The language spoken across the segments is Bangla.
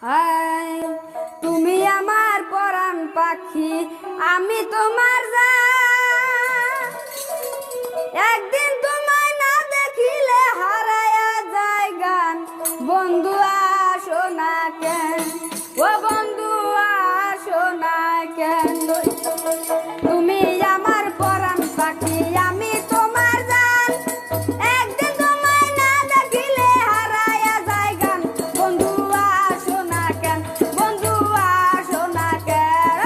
হায় তুমি আমার পরাণ পাখি, আমি তোমার জান। একদিন তোমায় না দেখিলে হারায়া যায় গান। বন্ধু আসো না কেন, ও বন্ধু আসো না কেন। তুমি আমার পরাণ পাখি, আমি তোমার জান। একদিন তোমায় না দেখিলে হারায়া যায় গান। বন্ধু আসো না কেন, বন্ধু আসো না কেন।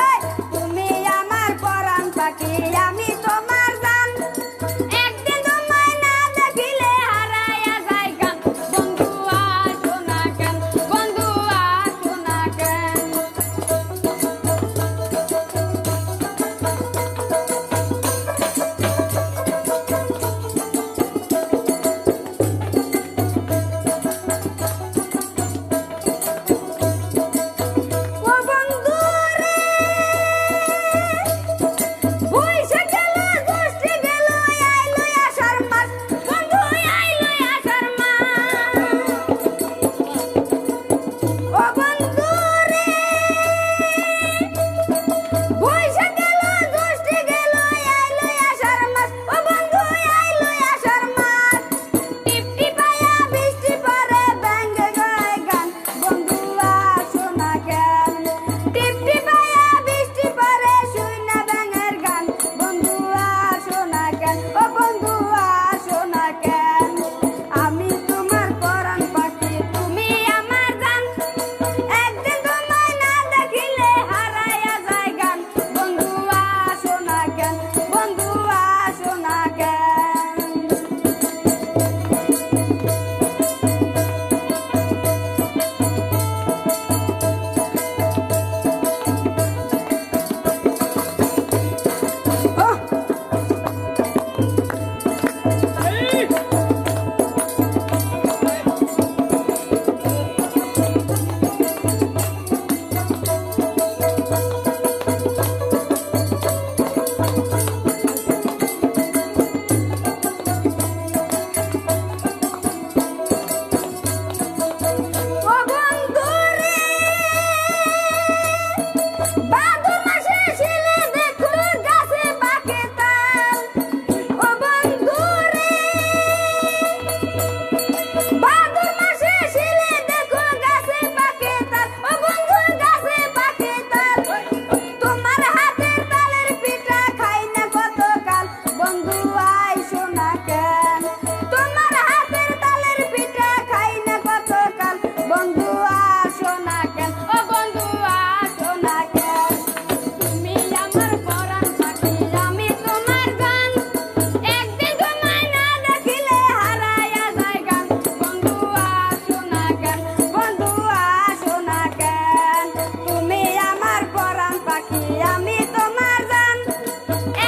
তুমি আমার পরাণ পাখি, আমি তোমার জান। একদিন তোমায় না দেখিলে হারায়া যায় গান। বন্ধু আসো না কেন, বন্ধু আসো না কেন। ও বন্ধু রে, বইসা গেল গোষ্ঠী গেল, আইলো আষাঢ় মাস। বন্ধু আইলো আষাঢ় মাস। ও বন্ধু রে, বইসা গেল গোষ্ঠী গেল, আইলো আষাঢ় মাস। ও বন্ধু আইলো আষাঢ় মাস। টিপটি পায়া বৃষ্টি পড়ে ব্যাঙ্গে গায় গান। বন্ধু আসো না কেন, টিপটি পায়া বৃষ্টি পড়ে শুই না ব্যাঙের গান। বন্ধু আসো না কেন, ও বন্ধু আসো না কেন। আমি তোমার পরাণ পাখি, তুমি আমার জান। একদিন তোমায় না দেখিলে হারায়া যায় গান। বন্ধু আসো না কেন, বন্ধু আসো না কেন। ও বন্ধু রে, ভাদ্র মাসে শিলে দেখো গাছে পাকে তাল। ও বন্ধু রে, ভাদ্র মাসে শিলে দেখো গাছে পাকে তাল। ও বন্ধু গাছে পাকে তাল। তোমার হাতের তালের পিঠা খাই না কতকাল। বন্ধু আইসো না কেন, তোমার হাতের তালের পিঠা খাই না কতকাল। বন্ধু আসো না কেন, ও বন্ধু আসো না কেন। তুমি আমার পরাণ পাখি, আমি তোমার জান। একদিন তোমায় না দেখিলে হারায়া যায় গান। বন্ধু আসো না কেন, বন্ধু আসো না কেন। তুমি আমার পরাণ পাখি, আমি তোমার জান।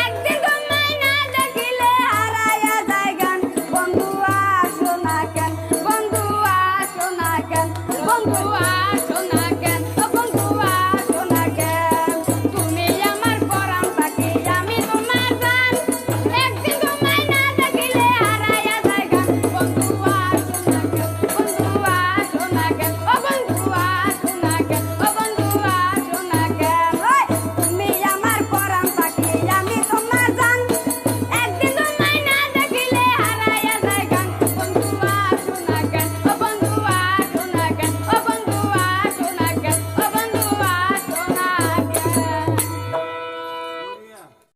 একদিন তোমায় না দেখিলে হারায়া যায় গান। বন্ধু আসো না কেন, বন্ধু আসো না কেন, বন্ধু আসো না